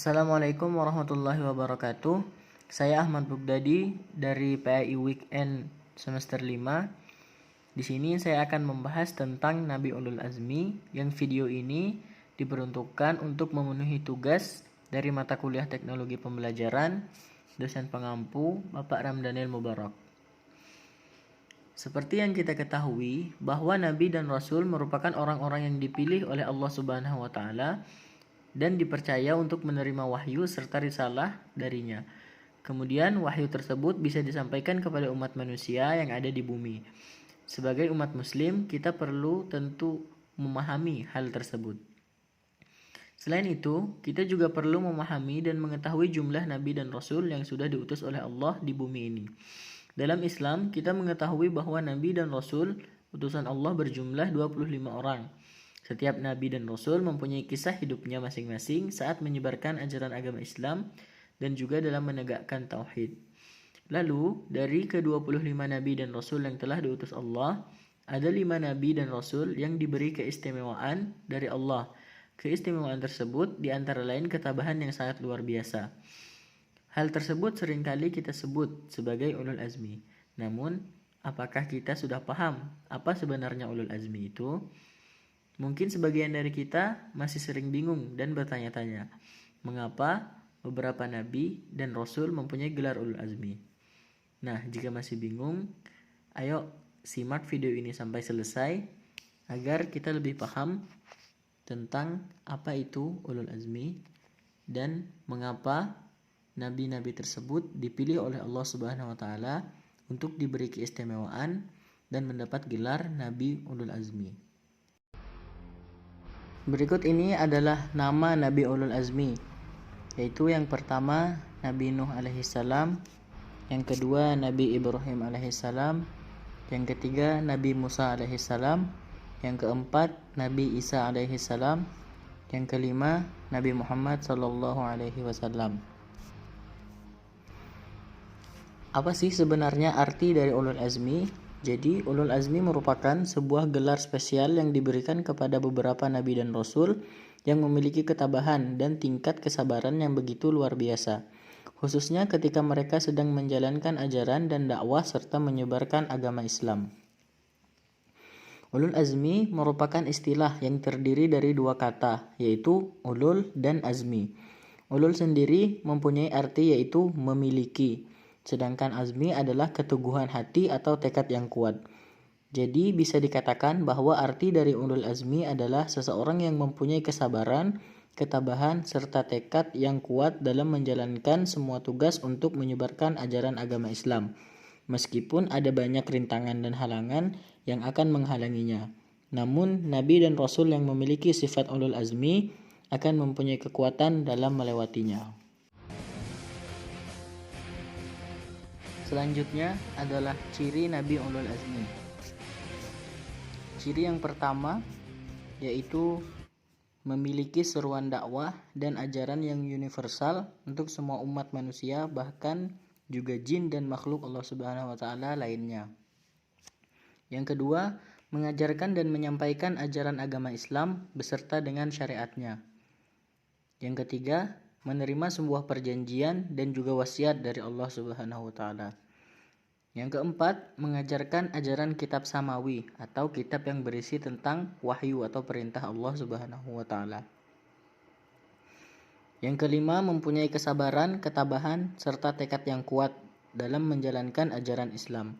Assalamualaikum warahmatullahi wabarakatuh. Saya Ahmad Bugdadi dari PAI Weekend semester 5. Di sini saya akan membahas tentang Nabi Ulul Azmi yang video ini diperuntukkan untuk memenuhi tugas dari mata kuliah Teknologi Pembelajaran dosen pengampu Bapak Ramdanil Mubarak. Seperti yang kita ketahui bahwa Nabi dan Rasul merupakan orang-orang yang dipilih oleh Allah Subhanahu wa taala dan dipercaya untuk menerima wahyu serta risalah darinya. Kemudian wahyu tersebut bisa disampaikan kepada umat manusia yang ada di bumi. Sebagai umat muslim, kita perlu tentu memahami hal tersebut. Selain itu, kita juga perlu memahami dan mengetahui jumlah nabi dan rasul yang sudah diutus oleh Allah di bumi ini. Dalam Islam, kita mengetahui bahwa nabi dan rasul utusan Allah berjumlah 25 orang. Setiap nabi dan rasul mempunyai kisah hidupnya masing-masing saat menyebarkan ajaran agama Islam dan juga dalam menegakkan tauhid. Lalu, dari ke-25 nabi dan rasul yang telah diutus Allah, ada 5 nabi dan rasul yang diberi keistimewaan dari Allah. Keistimewaan tersebut di antara lain ketabahan yang sangat luar biasa. Hal tersebut seringkali kita sebut sebagai ulul azmi. Namun, apakah kita sudah paham apa sebenarnya ulul azmi itu? Mungkin sebagian dari kita masih sering bingung dan bertanya-tanya, mengapa beberapa nabi dan rasul mempunyai gelar ulul azmi? Nah, jika masih bingung, ayo simak video ini sampai selesai agar kita lebih paham tentang apa itu ulul azmi dan mengapa nabi-nabi tersebut dipilih oleh Allah Subhanahu wa taala untuk diberi keistimewaan dan mendapat gelar Nabi Ulul Azmi. Berikut ini adalah nama Nabi Ulul Azmi, yaitu yang pertama Nabi Nuh alaihissalam, yang kedua Nabi Ibrahim alaihissalam, yang ketiga Nabi Musa alaihissalam, yang keempat Nabi Isa alaihissalam, yang kelima Nabi Muhammad sallallahu alaihi wasallam. Apa sih sebenarnya arti dari ulul azmi? Jadi, ulul azmi merupakan sebuah gelar spesial yang diberikan kepada beberapa nabi dan rasul yang memiliki ketabahan dan tingkat kesabaran yang begitu luar biasa, khususnya ketika mereka sedang menjalankan ajaran dan dakwah serta menyebarkan agama Islam. Ulul azmi merupakan istilah yang terdiri dari dua kata, yaitu ulul dan azmi. Ulul sendiri mempunyai arti yaitu memiliki, sedangkan azmi adalah keteguhan hati atau tekad yang kuat. Jadi bisa dikatakan bahwa arti dari ulul azmi adalah seseorang yang mempunyai kesabaran, ketabahan, serta tekad yang kuat dalam menjalankan semua tugas untuk menyebarkan ajaran agama Islam, meskipun ada banyak rintangan dan halangan yang akan menghalanginya. Namun, nabi dan rasul yang memiliki sifat ulul azmi akan mempunyai kekuatan dalam melewatinya. Selanjutnya adalah ciri Nabi Ulul Azmi. Ciri yang pertama yaitu memiliki seruan dakwah dan ajaran yang universal untuk semua umat manusia, bahkan juga jin dan makhluk Allah Subhanahu wa taala lainnya. Yang kedua, mengajarkan dan menyampaikan ajaran agama Islam beserta dengan syariatnya. Yang ketiga, menerima sebuah perjanjian dan juga wasiat dari Allah Subhanahu wa taala. Yang keempat, mengajarkan ajaran kitab samawi atau kitab yang berisi tentang wahyu atau perintah Allah Subhanahu wa taala. Yang kelima, mempunyai kesabaran, ketabahan serta tekad yang kuat dalam menjalankan ajaran Islam.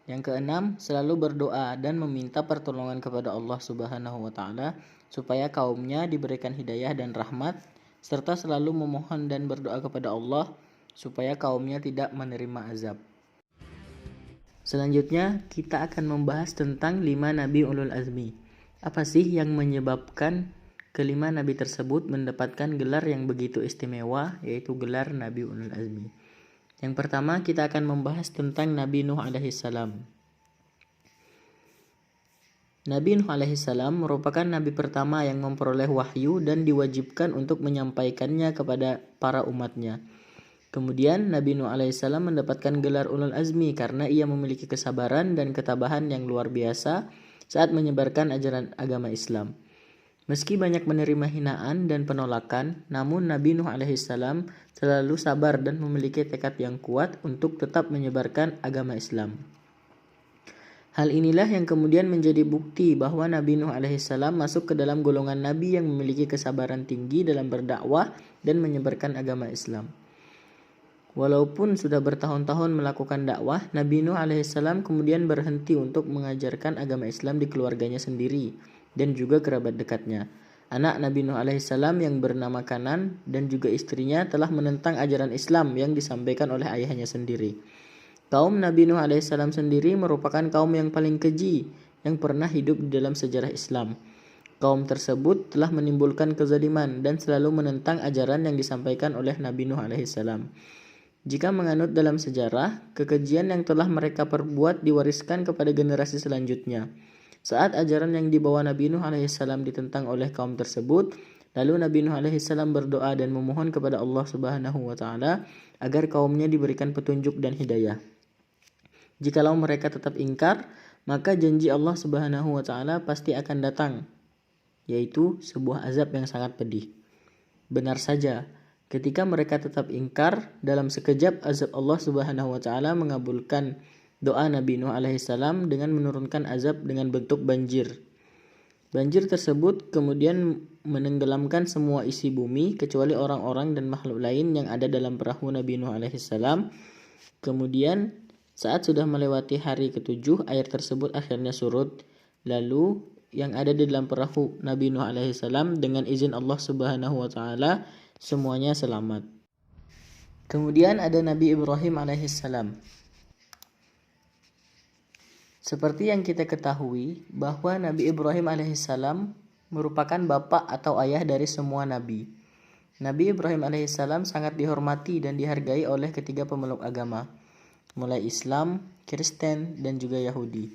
Yang keenam, selalu berdoa dan meminta pertolongan kepada Allah Subhanahu wa taala supaya kaumnya diberikan hidayah dan rahmat, serta selalu memohon dan berdoa kepada Allah supaya kaumnya tidak menerima azab. Selanjutnya, kita akan membahas tentang 5 nabi ulul azmi. Apa sih yang menyebabkan kelima nabi tersebut mendapatkan gelar yang begitu istimewa, yaitu gelar Nabi Ulul Azmi? Yang pertama, kita akan membahas tentang Nabi Nuh alaihissalam. Nabi Nuh alaihissalam merupakan nabi pertama yang memperoleh wahyu dan diwajibkan untuk menyampaikannya kepada para umatnya. Kemudian Nabi Nuh alaihissalam mendapatkan gelar ulul azmi karena ia memiliki kesabaran dan ketabahan yang luar biasa saat menyebarkan ajaran agama Islam. Meski banyak menerima hinaan dan penolakan, namun Nabi Nuh alaihissalam selalu sabar dan memiliki tekad yang kuat untuk tetap menyebarkan agama Islam. Hal inilah yang kemudian menjadi bukti bahwa Nabi Nuh alaihissalam masuk ke dalam golongan nabi yang memiliki kesabaran tinggi dalam berdakwah dan menyebarkan agama Islam. Walaupun sudah bertahun-tahun melakukan dakwah, Nabi Nuh alaihissalam kemudian berhenti untuk mengajarkan agama Islam di keluarganya sendiri dan juga kerabat dekatnya. Anak Nabi Nuh alaihissalam yang bernama Kanan dan juga istrinya telah menentang ajaran Islam yang disampaikan oleh ayahnya sendiri. Kaum Nabi Nuh alaihissalam sendiri merupakan kaum yang paling keji yang pernah hidup di dalam sejarah Islam. Kaum tersebut telah menimbulkan kezaliman dan selalu menentang ajaran yang disampaikan oleh Nabi Nuh alaihissalam. Jika menganut dalam sejarah, kekejian yang telah mereka perbuat diwariskan kepada generasi selanjutnya. Saat ajaran yang dibawa Nabi Nuh alaihissalam ditentang oleh kaum tersebut, lalu Nabi Nuh alaihissalam berdoa dan memohon kepada Allah Subhanahu wa taala agar kaumnya diberikan petunjuk dan hidayah. Jikalau mereka tetap ingkar, maka janji Allah Subhanahu wa taala pasti akan datang, yaitu sebuah azab yang sangat pedih. Benar saja, ketika mereka tetap ingkar, dalam sekejap azab Allah Subhanahu wa taala mengabulkan doa Nabi Nuh alaihissalam dengan menurunkan azab dengan bentuk banjir. Banjir tersebut kemudian menenggelamkan semua isi bumi kecuali orang-orang dan makhluk lain yang ada dalam perahu Nabi Nuh alaihissalam. Kemudian saat sudah melewati hari ke-7, air tersebut akhirnya surut. Lalu yang ada di dalam perahu Nabi Nuh alaihissalam dengan izin Allah Subhanahu wa taala semuanya selamat. Kemudian ada Nabi Ibrahim alaihissalam. Seperti yang kita ketahui bahwa Nabi Ibrahim alaihissalam merupakan bapak atau ayah dari semua nabi. Nabi Ibrahim alaihissalam sangat dihormati dan dihargai oleh ketiga pemeluk agama, mulai Islam, Kristen, dan juga Yahudi.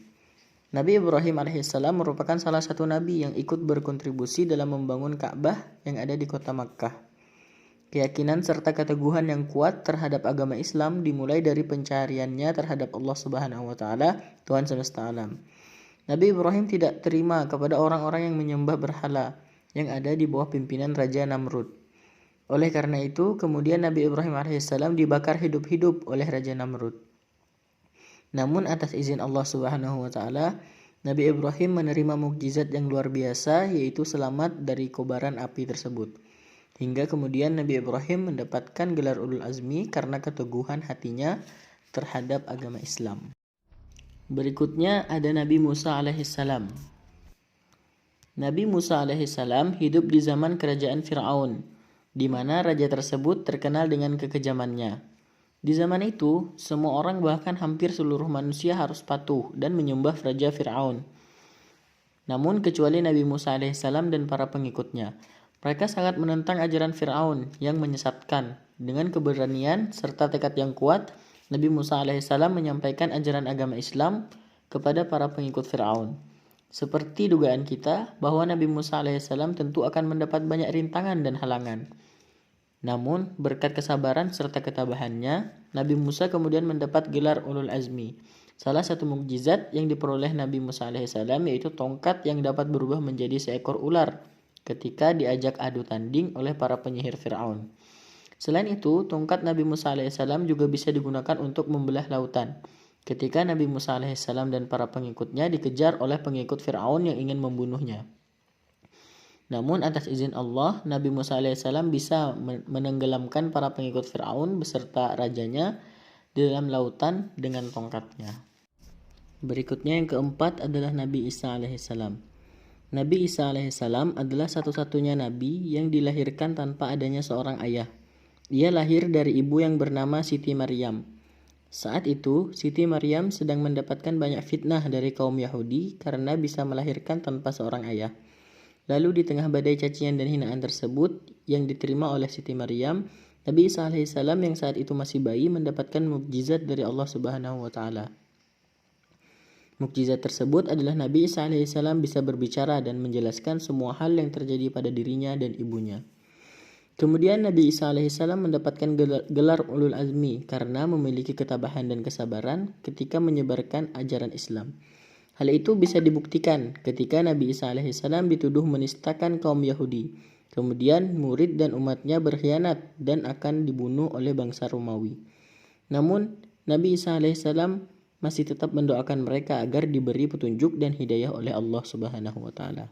Nabi Ibrahim alaihissalam merupakan salah satu nabi yang ikut berkontribusi dalam membangun Ka'bah yang ada di kota Makkah. Keyakinan serta keteguhan yang kuat terhadap agama Islam dimulai dari pencariannya terhadap Allah Subhanahu wa taala, Tuhan semesta alam. Nabi Ibrahim tidak terima kepada orang-orang yang menyembah berhala yang ada di bawah pimpinan Raja Namrud. Oleh karena itu, kemudian Nabi Ibrahim alaihissalam dibakar hidup-hidup oleh Raja Namrud. Namun atas izin Allah Subhanahu wa taala, Nabi Ibrahim menerima mukjizat yang luar biasa, yaitu selamat dari kobaran api tersebut. Hingga kemudian Nabi Ibrahim mendapatkan gelar Ulul Azmi karena keteguhan hatinya terhadap agama Islam. Berikutnya ada Nabi Musa alaihissalam. Nabi Musa alaihissalam hidup di zaman kerajaan Fir'aun, di mana raja tersebut terkenal dengan kekejamannya. Di zaman itu, semua orang bahkan hampir seluruh manusia harus patuh dan menyembah Raja Fir'aun. Namun kecuali Nabi Musa alaihissalam dan para pengikutnya. Mereka sangat menentang ajaran Fir'aun yang menyesatkan. Dengan keberanian serta tekad yang kuat, Nabi Musa alaihissalam menyampaikan ajaran agama Islam kepada para pengikut Fir'aun. Seperti dugaan kita bahwa Nabi Musa alaihissalam tentu akan mendapat banyak rintangan dan halangan. Namun, berkat kesabaran serta ketabahannya, Nabi Musa kemudian mendapat gelar Ulul Azmi. Salah satu mukjizat yang diperoleh Nabi Musa alaihissalam yaitu tongkat yang dapat berubah menjadi seekor ular ketika diajak adu tanding oleh para penyihir Fir'aun. Selain itu, tongkat Nabi Musa alaihissalam juga bisa digunakan untuk membelah lautan. Ketika Nabi Musa alaihissalam dan para pengikutnya dikejar oleh pengikut Fir'aun yang ingin membunuhnya. Namun atas izin Allah, Nabi Musa alaihissalam bisa menenggelamkan para pengikut Fir'aun beserta rajanya di dalam lautan dengan tongkatnya. Berikutnya yang keempat adalah Nabi Isa alaihissalam. Nabi Isa alaihissalam adalah satu-satunya nabi yang dilahirkan tanpa adanya seorang ayah. Ia lahir dari ibu yang bernama Siti Maryam. Saat itu, Siti Maryam sedang mendapatkan banyak fitnah dari kaum Yahudi karena bisa melahirkan tanpa seorang ayah. Lalu di tengah badai cacian dan hinaan tersebut yang diterima oleh Siti Maryam, Nabi Isa alaihissalam yang saat itu masih bayi mendapatkan mukjizat dari Allah Subhanahu wa taala. Mukjizat tersebut adalah Nabi Isa alaihissalam bisa berbicara dan menjelaskan semua hal yang terjadi pada dirinya dan ibunya. Kemudian Nabi Isa alaihissalam mendapatkan gelar Ulul Azmi karena memiliki ketabahan dan kesabaran ketika menyebarkan ajaran Islam. Hal itu bisa dibuktikan ketika Nabi Isa alaihissalam dituduh menistakan kaum Yahudi. Kemudian murid dan umatnya berkhianat dan akan dibunuh oleh bangsa Romawi. Namun Nabi Isa alaihissalam masih tetap mendoakan mereka agar diberi petunjuk dan hidayah oleh Allah Subhanahu wa taala.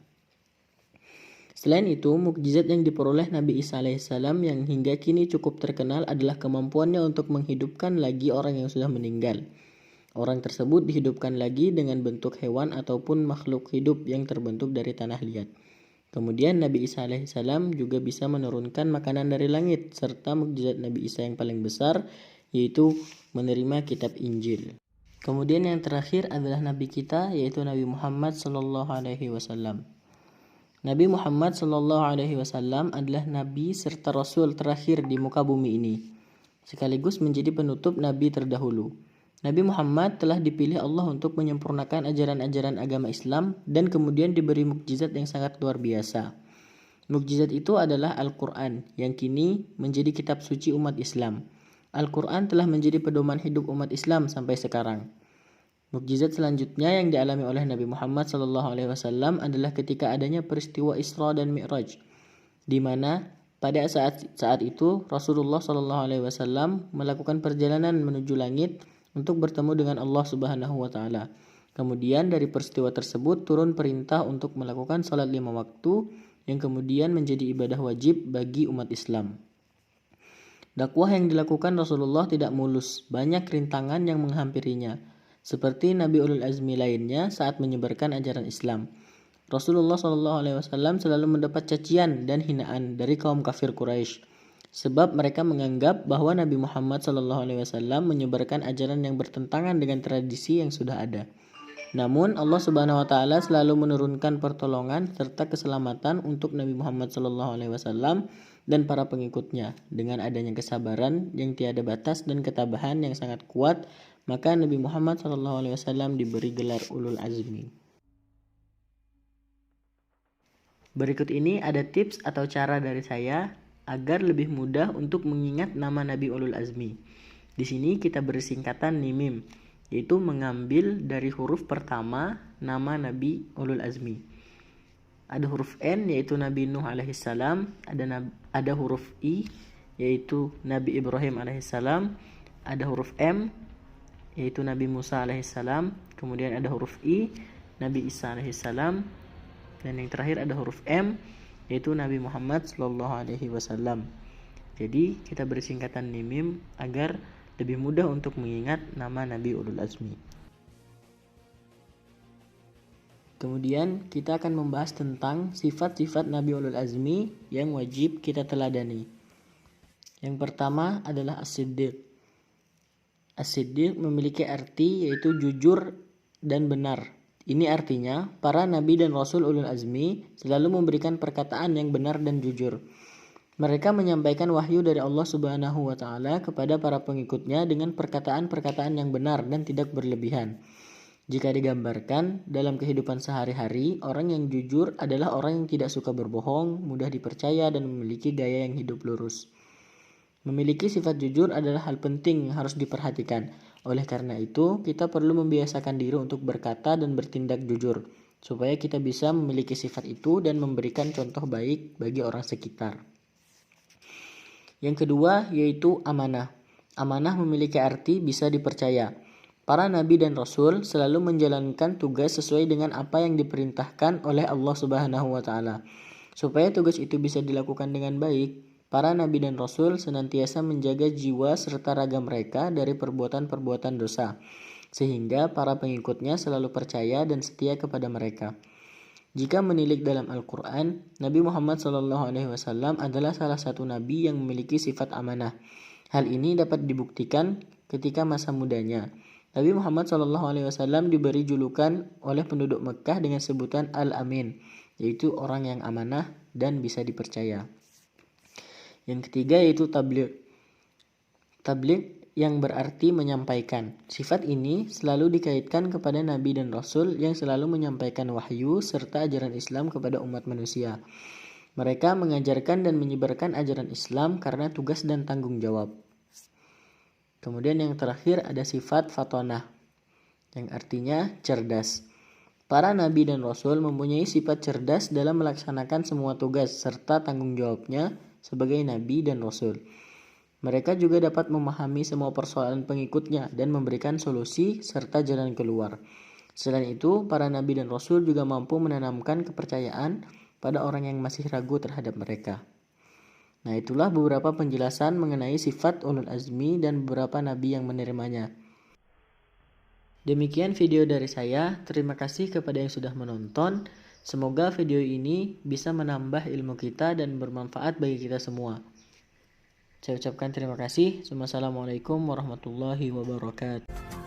Selain itu, mukjizat yang diperoleh Nabi Isa alaihissalam yang hingga kini cukup terkenal adalah kemampuannya untuk menghidupkan lagi orang yang sudah meninggal. Orang tersebut dihidupkan lagi dengan bentuk hewan ataupun makhluk hidup yang terbentuk dari tanah liat. Kemudian Nabi Isa alaihissalam juga bisa menurunkan makanan dari langit, serta mukjizat Nabi Isa yang paling besar yaitu menerima kitab Injil. Kemudian yang terakhir adalah Nabi kita yaitu Nabi Muhammad sallallahu alaihi wasallam. Nabi Muhammad sallallahu alaihi wasallam adalah nabi serta rasul terakhir di muka bumi ini, sekaligus menjadi penutup nabi terdahulu. Nabi Muhammad telah dipilih Allah untuk menyempurnakan ajaran-ajaran agama Islam dan kemudian diberi mukjizat yang sangat luar biasa. Mukjizat itu adalah Al-Quran yang kini menjadi kitab suci umat Islam. Al-Quran telah menjadi pedoman hidup umat Islam sampai sekarang. Mukjizat selanjutnya yang dialami oleh Nabi Muhammad SAW adalah ketika adanya peristiwa Isra dan Mi'raj, di mana pada saat itu Rasulullah SAW melakukan perjalanan menuju langit untuk bertemu dengan Allah Subhanahu wa taala. Kemudian dari peristiwa tersebut turun perintah untuk melakukan salat 5 waktu yang kemudian menjadi ibadah wajib bagi umat Islam. Dakwah yang dilakukan Rasulullah tidak mulus, banyak rintangan yang menghampirinya, seperti Nabi Ulul Azmi lainnya saat menyebarkan ajaran Islam. Rasulullah SAW selalu mendapat cacian dan hinaan dari kaum kafir Quraisy. Sebab mereka menganggap bahwa Nabi Muhammad SAW menyebarkan ajaran yang bertentangan dengan tradisi yang sudah ada. Namun Allah Subhanahu wa taala selalu menurunkan pertolongan serta keselamatan untuk Nabi Muhammad SAW dan para pengikutnya. Dengan adanya kesabaran yang tiada batas dan ketabahan yang sangat kuat, maka Nabi Muhammad SAW diberi gelar Ulul Azmi. Berikut ini ada tips atau cara dari saya agar lebih mudah untuk mengingat nama Nabi Ulul Azmi. Di sini kita beri singkatan NIMIM, yaitu mengambil dari huruf pertama nama Nabi Ulul Azmi. Ada huruf N yaitu Nabi Nuh alaihissalam, ada huruf I yaitu Nabi Ibrahim alaihissalam, ada huruf M yaitu Nabi Musa alaihissalam, kemudian ada huruf I Nabi Isa alaihissalam, dan yang terakhir ada huruf M yaitu Nabi Muhammad sallallahu alaihi wasallam. Jadi kita beri singkatan NIMIM agar lebih mudah untuk mengingat nama Nabi Ulul Azmi. Kemudian kita akan membahas tentang sifat-sifat Nabi Ulul Azmi yang wajib kita teladani. Yang pertama adalah As-Siddiq. As-Siddiq memiliki arti yaitu jujur dan benar. Ini artinya para nabi dan rasul ulul azmi selalu memberikan perkataan yang benar dan jujur. Mereka menyampaikan wahyu dari Allah Subhanahu wa taala kepada para pengikutnya dengan perkataan-perkataan yang benar dan tidak berlebihan. Jika digambarkan dalam kehidupan sehari-hari, orang yang jujur adalah orang yang tidak suka berbohong, mudah dipercaya dan memiliki gaya yang hidup lurus. Memiliki sifat jujur adalah hal penting yang harus diperhatikan. Oleh karena itu, kita perlu membiasakan diri untuk berkata dan bertindak jujur, supaya kita bisa memiliki sifat itu dan memberikan contoh baik bagi orang sekitar. Yang kedua yaitu amanah. Amanah memiliki arti bisa dipercaya. Para nabi dan rasul selalu menjalankan tugas sesuai dengan apa yang diperintahkan oleh Allah Subhanahu wa taala. Supaya tugas itu bisa dilakukan dengan baik, para nabi dan rasul senantiasa menjaga jiwa serta raga mereka dari perbuatan-perbuatan dosa, sehingga para pengikutnya selalu percaya dan setia kepada mereka. Jika menilik dalam Al-Quran, Nabi Muhammad SAW adalah salah satu nabi yang memiliki sifat amanah. Hal ini dapat dibuktikan ketika masa mudanya. Nabi Muhammad SAW diberi julukan oleh penduduk Mekah dengan sebutan Al-Amin, yaitu orang yang amanah dan bisa dipercaya. Yang ketiga yaitu tabligh. Tabligh yang berarti menyampaikan. Sifat ini selalu dikaitkan kepada nabi dan rasul yang selalu menyampaikan wahyu serta ajaran Islam kepada umat manusia. Mereka mengajarkan dan menyebarkan ajaran Islam karena tugas dan tanggung jawab. Kemudian yang terakhir ada sifat fatonah, yang artinya cerdas. Para nabi dan rasul mempunyai sifat cerdas dalam melaksanakan semua tugas serta tanggung jawabnya sebagai nabi dan rasul. Mereka juga dapat memahami semua persoalan pengikutnya dan memberikan solusi serta jalan keluar. Selain itu, para nabi dan rasul juga mampu menanamkan kepercayaan pada orang yang masih ragu terhadap mereka. Nah, itulah beberapa penjelasan mengenai sifat ulul azmi dan beberapa nabi yang menerimanya. Demikian video dari saya. Terima kasih kepada yang sudah menonton. Semoga video ini bisa menambah ilmu kita dan bermanfaat bagi kita semua. Saya ucapkan terima kasih. Wassalamualaikum warahmatullahi wabarakatuh.